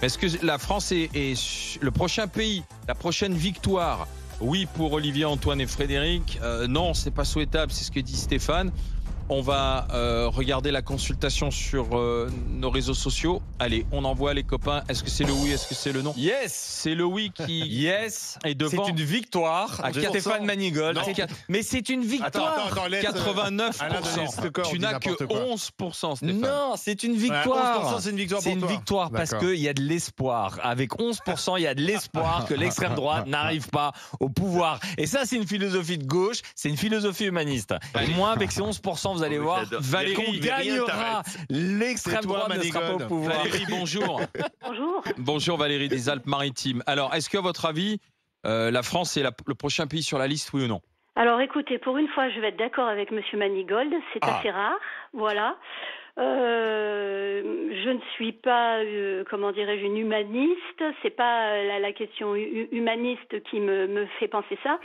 Est-ce que la France est le prochain pays, la prochaine victoire? Oui pour Olivier, Antoine et Frédéric. Non, c'est pas souhaitable, c'est ce que dit Stéphane. On va regarder la consultation sur nos réseaux sociaux. Allez, on envoie les copains. Est-ce que c'est le oui? Est-ce que c'est le non? Yes. C'est le oui qui Yes. est devant. C'est une victoire À de Stéphane Manigold. Mais c'est une victoire. Attends, 89%. Tu n'as que 11%, Stéphane. Non, c'est une victoire. 11%, c'est une victoire C'est pour une toi. victoire parce D'accord. qu'il y a de l'espoir. Avec 11%, il y a de l'espoir que l'extrême droite n'arrive pas au pouvoir. Et ça, c'est une philosophie de gauche, c'est une philosophie humaniste. Et moi, avec ces 11%, vous allez voir, Valérie, on gagnera. L'extrême droite ne sera pas au pouvoir. Valérie, bonjour. Bonjour. Bonjour Valérie des Alpes-Maritimes. Alors, est-ce qu'à votre avis, la France est le prochain pays sur la liste, oui ou non? Alors écoutez, pour une fois, je vais être d'accord avec Monsieur Manigold. C'est assez rare, voilà. Je ne suis pas, comment dirais-je, une humaniste. C'est pas la question humaniste qui me fait penser ça.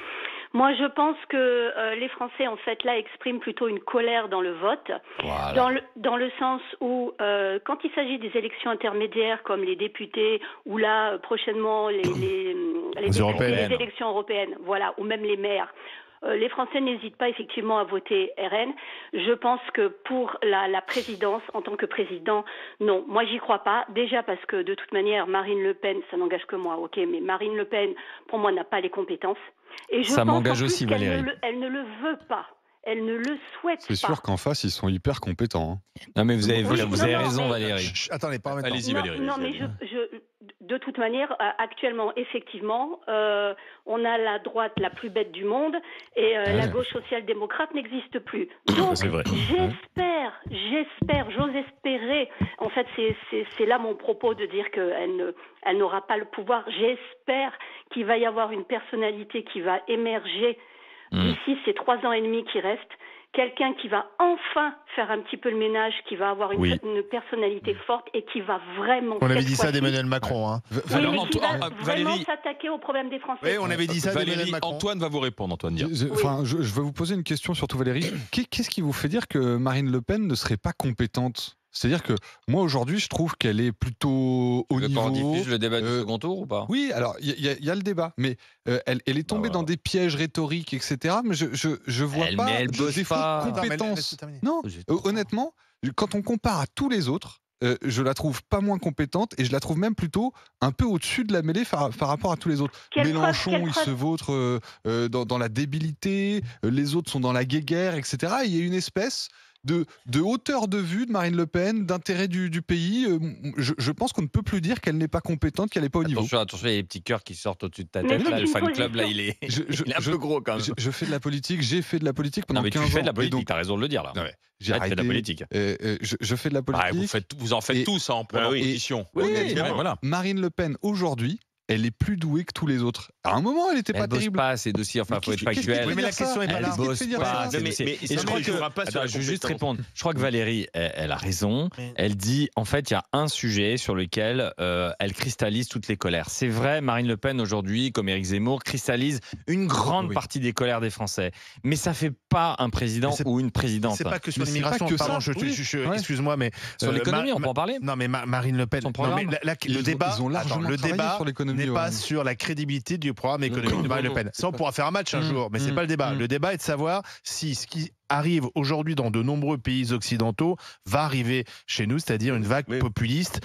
Moi, je pense que les Français, en fait, là, expriment plutôt une colère dans le vote, Voilà. dans le sens où, quand il s'agit des élections intermédiaires, comme les députés, ou là, prochainement, les européennes. les élections européennes, voilà, ou même les maires, les Français n'hésitent pas effectivement à voter RN. Je pense que pour la présidence, en tant que président, non. Moi, j'y crois pas. Déjà parce que, de toute manière, Marine Le Pen, ça n'engage que moi, ok, mais Marine Le Pen, pour moi, n'a pas les compétences. Et je Ça pense m'engage en plus aussi, qu'elle Valérie. elle ne le veut pas. Elle ne le souhaite pas. C'est sûr qu'en face, ils sont hyper compétents. Hein. Non, mais vous avez, Oui, vous avez non, raison, mais- Valérie. Attendez, pas maintenant. Allez-y, Valérie. Non, mais de toute manière, actuellement, effectivement, on a la droite la plus bête du monde et la gauche social-démocrate n'existe plus. Donc, C'est vrai. j'espère, j'ose espérer. En fait, c'est là mon propos de dire qu'elle n'aura pas le pouvoir. J'espère qu'il va y avoir une personnalité qui va émerger d'ici ces 3 ans et demi qui restent. Quelqu'un qui va enfin faire un petit peu le ménage, qui va avoir une personnalité forte et qui va vraiment... On avait cette dit ça fois-ci- d'Emmanuel Macron. Hein. Oui, Alors, mais qui va Antoine, vraiment Valérie- s'attaquer aux problèmes des Français. Oui, on avait dit ça d'Emmanuel Valérie, Macron. Antoine va vous répondre, Antoine. Dire. Je vais vous poser une question, surtout Valérie. Qu'est-ce qui vous fait dire que Marine Le Pen ne serait pas compétente? C'est-à-dire que moi, aujourd'hui, je trouve qu'elle est plutôt au niveau... On diffuse le débat du second tour ou pas? Oui, alors il y a le débat, mais elle est tombée dans des pièges rhétoriques, etc. Mais je vois Mais pas elle de bosse défaut pas. de Attends, mais compétence. laisse-le terminer. Non, honnêtement, quand on compare à tous les autres, je la trouve pas moins compétente et je la trouve même plutôt un peu au-dessus de la mêlée par rapport à tous les autres. Quelle Mélenchon, preuve, il se vautre dans la débilité, les autres sont dans la guéguerre, etc. Et il y a une espèce de hauteur de vue de Marine Le Pen, d'intérêt du pays. Je pense qu'on ne peut plus dire qu'elle n'est pas compétente, qu'elle n'est pas au niveau. Attention, il y a les petits cœurs qui sortent au-dessus de ta Mais tête. c'est Là, le une fan club, là, position. il est, Je- il est un peu gros quand même. Je fais de la politique, j'ai fait de la politique pendant Non, mais 15 tu ans. fais de la Et politique, donc, t'as raison de le dire là. non, mais j'ai Là, tu fais de la arrêté, politique. je fais de la Ah, politique. vous en faites Et- tous en prenant oui. position. Oui, Ouais, voilà. Marine Le Pen, aujourd'hui, elle est plus douée que tous les autres. À un moment, elle n'était Elle pas bosse terrible. pas assez dossiers, enfin, Mais faut être qu'est-ce qui te factuel. fait Oui, mais la dire ça question est pas Elle là. Qu'est-ce qui te bosse fait dire pas. ça c'est- mais c'est- il et je crois que. jouera pas sur Attends, la je veux juste compétence. répondre. Je crois que Valérie, elle a raison. Elle dit, en fait, il y a un sujet sur lequel elle cristallise toutes les colères. C'est vrai, Marine Le Pen, aujourd'hui, comme Éric Zemmour, cristallise une grande Oui. partie des colères des Français. Mais ça fait pas un président Mais c'est- ou une présidente. C'est pas que sur Mais c'est l'immigration. pas que Pardon, ça. Oui. excuse-moi, mais Sur l'économie, on peut en parler. Non, mais Marine Le Pen. Son Non, programme. mais le Ils débat, ont largement le travaillé débat sur l'économie, n'est pas ouais. sur la crédibilité du programme économique de Marine Le Pen. Ça, on pourra faire un match un jour, mais c'est pas le débat. Le débat est de savoir si ce qui arrive aujourd'hui dans de nombreux pays occidentaux va arriver chez nous, c'est-à-dire une vague populiste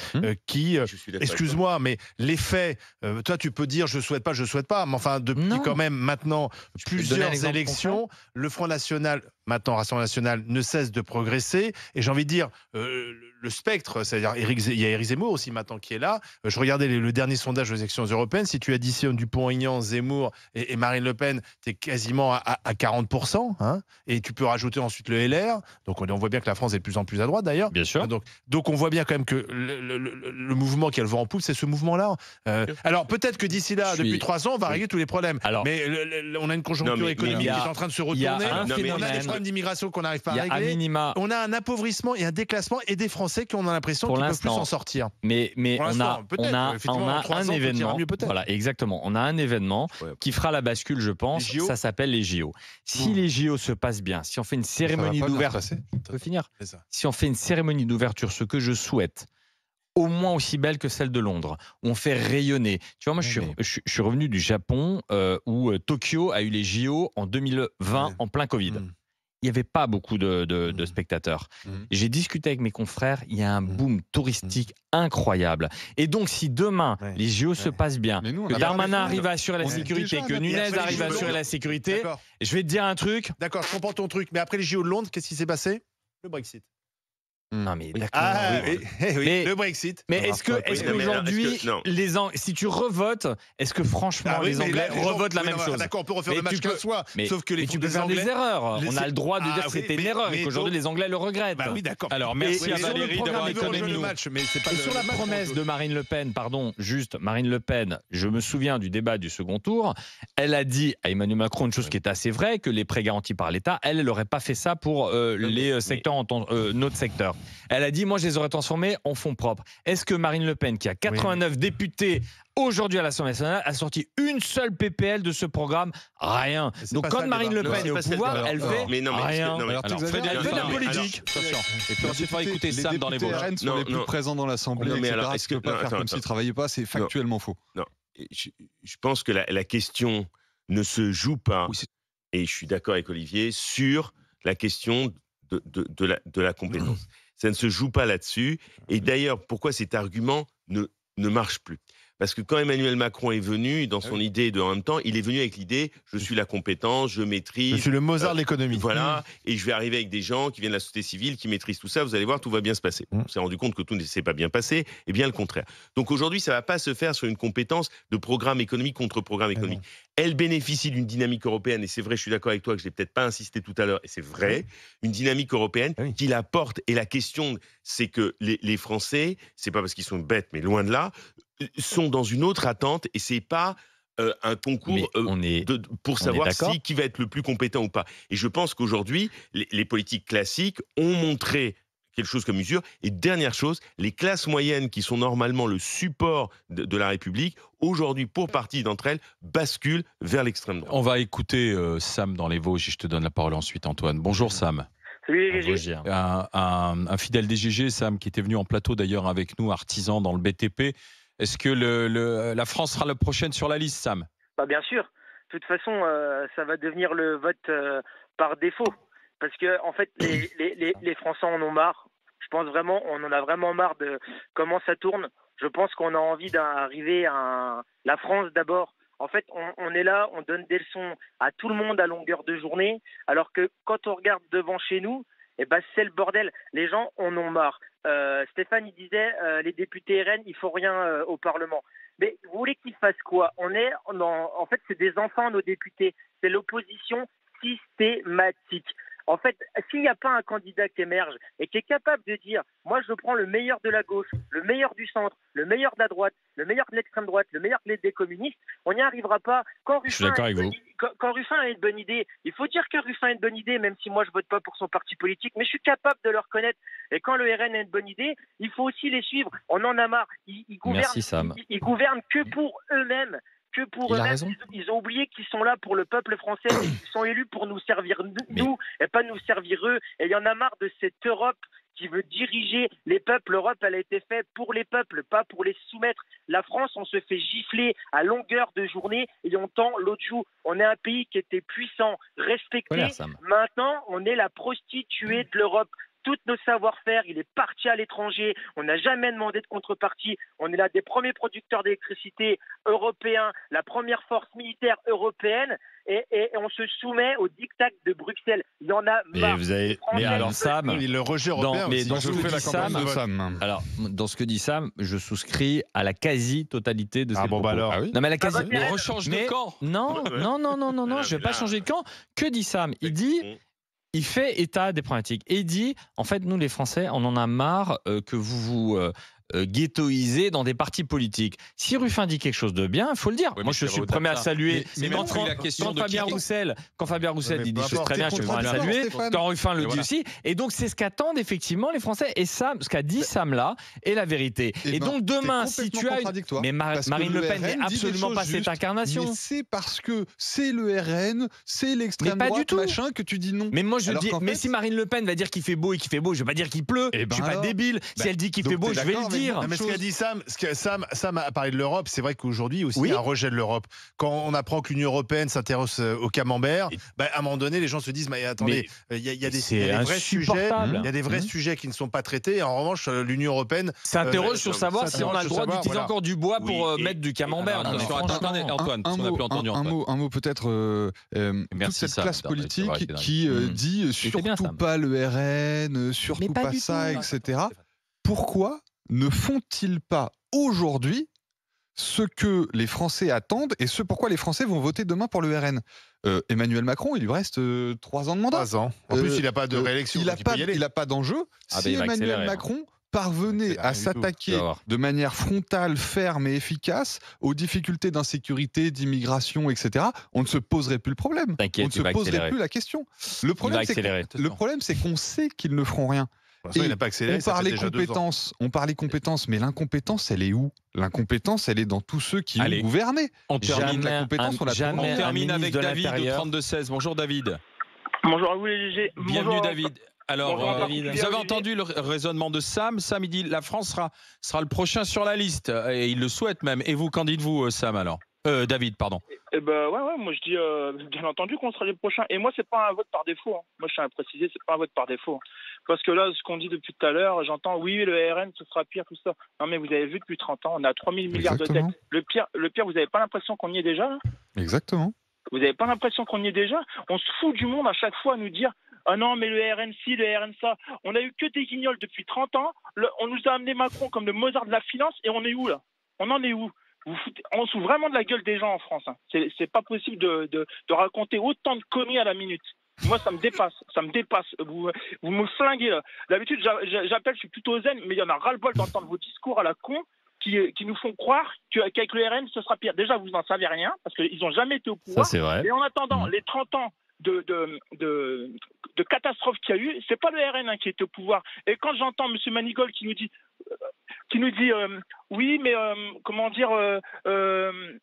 qui, excuse-moi, mais les faits, toi tu peux dire je souhaite pas, mais enfin depuis Non. quand même maintenant peux te donner un plusieurs exemple élections, le Front National, maintenant Rassemblement National, ne cesse de progresser, et j'ai envie de dire le spectre, c'est-à-dire il y a Éric Zemmour aussi maintenant qui est là. Je regardais le dernier sondage aux élections européennes, si tu additionnes Dupont-Aignan, Zemmour et Marine Le Pen, tu es quasiment à 40%, hein, et tu peux rajouter ensuite le LR, donc on voit bien que la France est de plus en plus à droite d'ailleurs. Bien sûr. Donc on voit bien quand même que le mouvement qui a le vent en poupe, c'est ce mouvement-là. Alors peut-être que d'ici là, depuis 3 ans, on va régler tous les problèmes. Alors, mais on a une conjoncture économique il y a- qui est en train de se il y a retourner. un On a phénomène- des problèmes d'immigration qu'on n'arrive pas Il y à a à régler. minima. On a un appauvrissement et un déclassement et des Français qui ont l'impression Pour qu'ils ne peuvent plus l'instant. s'en sortir. Mais Pour on l'instant, a, peut-être, effectivement, dans 3 un ans, tout ira événement. mieux, peut-être. Voilà, exactement. On a un événement qui fera la bascule, je pense. Les JO. Ça s'appelle les JO. Si les JO se passent bien, si on fait une cérémonie Ça va pas bien se d'ouverture, passer. je peux finir. C'est ça. Si on fait une cérémonie d'ouverture, ce que je souhaite, au moins aussi belle que celle de Londres, où on fait rayonner. Tu vois, moi, je suis revenu du Japon, où Tokyo a eu les JO en 2020, en plein Covid. Il n'y avait pas beaucoup de spectateurs. J'ai discuté avec mes confrères, il y a un boom touristique incroyable. Et donc, si demain, les JO se passent bien, que Darmanin arrive à assurer la sécurité, que Nunez arrive à assurer la sécurité, je vais te dire un truc. D'accord, je comprends ton truc. Mais après les JO de Londres, qu'est-ce qui s'est passé? Le Brexit. Non mais d'accord. Mais le Brexit. Mais est-ce qu'aujourd'hui, si tu revotes, est-ce que franchement les Anglais revotent la même chose? D'accord, on peut refaire le match 15 fois, sauf que tu peux faire des erreurs. On a le droit de dire que c'était une erreur et qu'aujourd'hui les Anglais le regrettent. Bah oui, d'accord. Alors merci à Valérie d'avoir économisé. Et sur la promesse de Marine Le Pen, Marine Le Pen, je me souviens du débat du second tour, elle a dit à Emmanuel Macron une chose qui est assez vraie, que les prêts garantis par l'État, elle n'aurait pas fait ça pour les secteurs, notre secteur. Elle a dit, moi je les aurais transformés en fonds propres. Est-ce que Marine Le Pen, qui a 89 députés aujourd'hui à l'Assemblée nationale, a sorti une seule PPL de ce programme? Rien. Donc quand Marine Le Pen est au pouvoir, elle fait rien. Elle fait de la politique. Et puis ensuite, il va écouter Sam dans les Vosges. Les RN sont les plus présents dans l'Assemblée, etc. Est-ce que pas faire comme s'ils ne travaillaient pas? C'est factuellement faux. Non. Je pense que la question ne se joue pas, et je suis d'accord avec Olivier, sur la question de la compétence. Ça ne se joue pas là-dessus. Et d'ailleurs, pourquoi cet argument ne marche plus? Parce que quand Emmanuel Macron est venu, dans son idée de en même temps, il est venu avec l'idée je suis la compétence, je maîtrise. Je suis le Mozart de l'économie. Voilà. Et je vais arriver avec des gens qui viennent de la société civile, qui maîtrisent tout ça. Vous allez voir, tout va bien se passer. On s'est rendu compte que tout ne s'est pas bien passé, et bien le contraire. Donc aujourd'hui, ça ne va pas se faire sur une compétence de programme économique contre programme économique. Elle bénéficie d'une dynamique européenne, et c'est vrai, je suis d'accord avec toi que je n'ai peut-être pas insisté tout à l'heure, et c'est vrai, une dynamique européenne qui la porte. Et la question, c'est que les Français, c'est pas parce qu'ils sont bêtes, mais loin de là, sont dans une autre attente, et c'est pas un concours pour savoir qui va être le plus compétent ou pas. Et je pense qu'aujourd'hui, les politiques classiques ont montré quelque chose comme usure. Et dernière chose, les classes moyennes qui sont normalement le support de la République, aujourd'hui, pour partie d'entre elles, basculent vers l'extrême droite. On va écouter Sam dans les Vosges, et je te donne la parole ensuite, Antoine. Bonjour Sam. Salut, un fidèle des GG, Sam, qui était venu en plateau d'ailleurs avec nous, artisan dans le BTP. Est-ce que la France sera la prochaine sur la liste, Sam? Bien sûr. De toute façon, ça va devenir le vote par défaut. Parce que, en fait, les Français en ont marre. Je pense vraiment, on en a vraiment marre de comment ça tourne. Je pense qu'on a envie d'arriver à la France d'abord. En fait, on est là, on donne des leçons à tout le monde à longueur de journée, alors que quand on regarde devant chez nous, c'est le bordel. Les gens en ont marre. Stéphane, il disait, les députés RN, il faut rien au Parlement. Mais vous voulez qu'ils fassent quoi? En fait, c'est des enfants, nos députés. C'est l'opposition systématique. En fait, s'il n'y a pas un candidat qui émerge et qui est capable de dire « moi, je prends le meilleur de la gauche, le meilleur du centre, le meilleur de la droite, le meilleur de l'extrême droite, le meilleur des communistes », on n'y arrivera pas. Quand Ruffin a une bonne idée, il faut dire que Ruffin a une bonne idée, même si moi, je ne vote pas pour son parti politique, mais je suis capable de le reconnaître. Et quand le RN a une bonne idée, il faut aussi les suivre. On en a marre. Ils gouvernent que pour eux-mêmes. Que pour eux-mêmes, ils ont oublié qu'ils sont là pour le peuple français, ils sont élus pour nous servir nous et pas nous servir eux. Et il y en a marre de cette Europe qui veut diriger les peuples. L'Europe, elle a été faite pour les peuples, pas pour les soumettre. La France, on se fait gifler à longueur de journée et on tend l'autre joue. On est un pays qui était puissant, respecté. Maintenant, on est la prostituée de l'Europe. Tous nos savoir-faire, il est parti à l'étranger. On n'a jamais demandé de contrepartie. On est l'un des premiers producteurs d'électricité européens, la première force militaire européenne, et on se soumet au diktat de Bruxelles. Il y en a marre. Mais alors Sam, le rejet européen. Dans ce que dit Sam, je souscris à la quasi-totalité de ses propos. Non mais la quasi. On rechange de camp. Non, je vais pas changer de camp. Que dit Sam? Il dit. Il fait état des problématiques et il dit, en fait, nous les Français, on en a marre que vous vous ghettoisez dans des partis politiques. Si Ruffin dit quelque chose de bien, il faut le dire. Moi, je suis le premier à saluer. Quand Fabien Roussel dit des choses très bien, je suis le premier à saluer. Quand Ruffin le dit aussi. Et donc, c'est ce qu'attendent effectivement les Français. Et ça, ce qu'a dit Sam là, est la vérité. Et donc, demain, si tu as... Mais Marine Le Pen n'est absolument pas cette incarnation. Mais c'est parce que c'est le RN, c'est l'extrême droite, machin, que tu dis non. Mais moi, je dis, si Marine Le Pen va dire qu'il fait beau et qu'il fait beau, je vais pas dire qu'il pleut. Je suis pas débile. Si elle dit qu'il fait beau, je vais le dire. pire. Mais ce qu'a dit Sam, Sam a parlé de l'Europe. C'est vrai qu'aujourd'hui aussi, il y a un rejet de l'Europe. Quand on apprend que l'Union européenne s'intéresse au camembert, à un moment donné, les gens se disent mais attendez, il y a des vrais sujets, il y a des vrais sujets qui ne sont pas traités. En revanche, l'Union européenne s'interroge sur savoir si on a le droit d'utiliser encore du bois pour mettre du camembert. Attendez, Antoine, on n'a plus entendu. Un mot peut-être. Toute cette classe politique qui dit surtout pas le RN, surtout pas ça, etc. Pourquoi ne font-ils pas aujourd'hui ce que les Français attendent et ce pourquoi les Français vont voter demain pour le RN? Emmanuel Macron, il lui reste 3 ans de mandat. 3 ans. En plus, il n'a pas de réélection. Il n'a pas d'enjeu. Si Emmanuel Macron parvenait à s'attaquer de manière frontale, ferme et efficace aux difficultés d'insécurité, d'immigration, etc., on ne se poserait plus le problème. On ne se poserait plus la question. Le problème, c'est qu'on sait qu'ils ne feront rien. Il n'a pas accéléré, on parlait compétences, mais l'incompétence, elle est où? L'incompétence, elle est dans tous ceux qui ont gouverné. On termine avec David au 32-16. Bonjour David. Bonjour à vous les GG. Bienvenue David. Alors, Bonjour, vous avez entendu le raisonnement de Sam. Sam, il dit la France sera le prochain sur la liste. Et il le souhaite même. Et vous, qu'en dites-vous, Sam, alors David, pardon. Ouais, moi je dis bien entendu qu'on sera les prochains. Et moi, c'est pas un vote par défaut. Moi, je tiens à préciser, c'est pas un vote par défaut. Parce que là, ce qu'on dit depuis tout à l'heure, j'entends oui, le RN, ce sera pire, tout ça. Non, mais vous avez vu depuis 30 ans, on a 3 000 milliards de dettes. Le pire, vous n'avez pas l'impression qu'on y est déjà là? Exactement. Vous n'avez pas l'impression qu'on y est déjà? On se fout du monde à chaque fois à nous dire ah non, mais le RN ci, le RN ça. On a eu que des guignols depuis 30 ans. On nous a amené Macron comme le Mozart de la finance et on est où là? On en est où? On se fout vraiment de la gueule des gens en France. Hein. C'est pas possible de raconter autant de conneries à la minute. Moi, ça me dépasse. Vous me flinguez là. D'habitude, j'appelle, je suis plutôt zen, mais il y en a ras-le-bol d'entendre vos discours à la con qui nous font croire qu'avec le RN, ce sera pire. Déjà, vous n'en savez rien parce qu'ils n'ont jamais été au pouvoir. Ça, c'est vrai. Et en attendant, les 30 ans de catastrophe qu'il y a eu, c'est pas le RN qui était au pouvoir. Et quand j'entends M. Manigol qui nous dit oui, mais comment dire,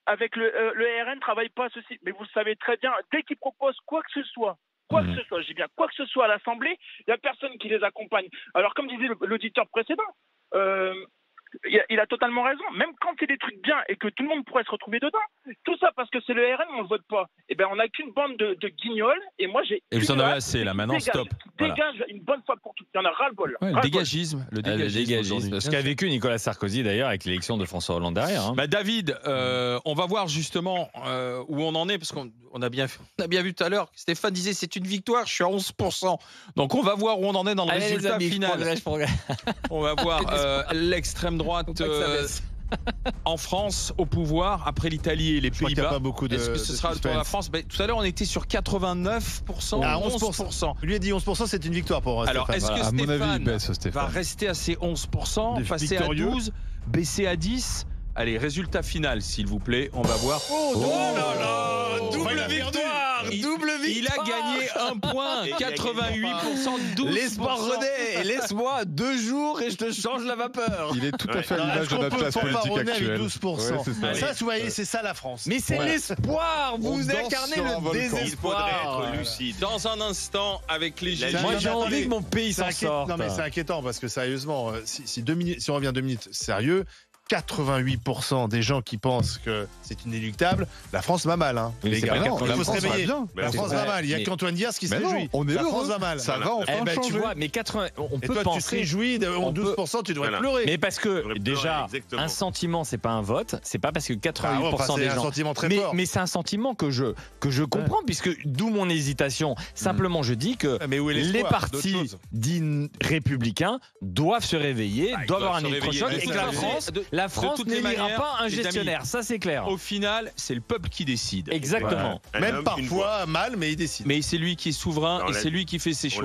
avec le RN travaille pas ceci. Mais vous le savez très bien, dès qu'ils proposent quoi que ce soit, je dis bien quoi que ce soit à l'Assemblée, il n'y a personne qui les accompagne. Alors comme disait l'auditeur précédent, il a totalement raison. Même quand c'est des trucs bien et que tout le monde pourrait se retrouver dedans, tout ça parce que c'est le RN, on ne vote pas. Eh ben, on n'a qu'une bande de guignols. Et moi, j'ai. Et vous en avez assez là. Maintenant, stop. Dégage une bonne fois pour toutes. Il y en a ras-le-bol. Le dégagisme. Le dégagisme. Ce qu'a vécu Nicolas Sarkozy d'ailleurs avec l'élection de François Hollande derrière. Hein. David, on va voir justement où on en est parce qu'on a bien vu tout à l'heure. Stéphane disait c'est une victoire. Je suis à 11%. Donc on va voir où on en est dans le résultat final. On va voir l'extrême droite en France au pouvoir après l'Italie et les Pays-Bas. Est-ce que ce sera pour la France? Tout à l'heure on était sur 89% à 11%. Lui a dit 11%, c'est une victoire pour alors Stéphane. Est-ce que Stéphane va rester à ces 11%, passer à 12%, baisser à 10%? Allez, résultat final s'il vous plaît, on va voir. Oh là là, double victoire. Il a gagné un point, 88%, 12%. Laisse-moi René, laisse-moi 2 jours et je te change la vapeur. Il est tout à fait à l'image de notre classe politique actuelle. 12%. Ça, vous voyez, c'est ça la France. Mais c'est l'espoir. Vous incarnez le désespoir. Il faudrait être lucide. Dans un instant, avec les Gilets. Moi, j'ai envie que mon pays s'en sorte. Non, mais c'est inquiétant parce que sérieusement, si on revient 2 minutes sérieux. 88% des gens qui pensent que c'est inéluctable, la France va mal. Hein. Les gars, il faut se réveiller. La France va mal. Il n'y a qu'Antoine Diaz qui se réjouit. On est la heureux. France va mal. Ça va enfin changer. Tu vois, mais 80, on et peut toi, penser. Tu te réjouis de 12%, tu devrais pleurer. Mais parce que déjà, un sentiment, c'est pas un vote. C'est pas parce que 88% des gens. C'est un sentiment très fort. Mais c'est un sentiment que je comprends, puisque d'où mon hésitation. Simplement, je dis que les partis dits républicains doivent se réveiller, doivent avoir un électrochoc, et que la France n'élira pas un gestionnaire. Ça, c'est clair. Au final, c'est le peuple qui décide. Exactement. Même parfois mal, mais il décide. Mais c'est lui qui est souverain et c'est lui qui fait ses choix.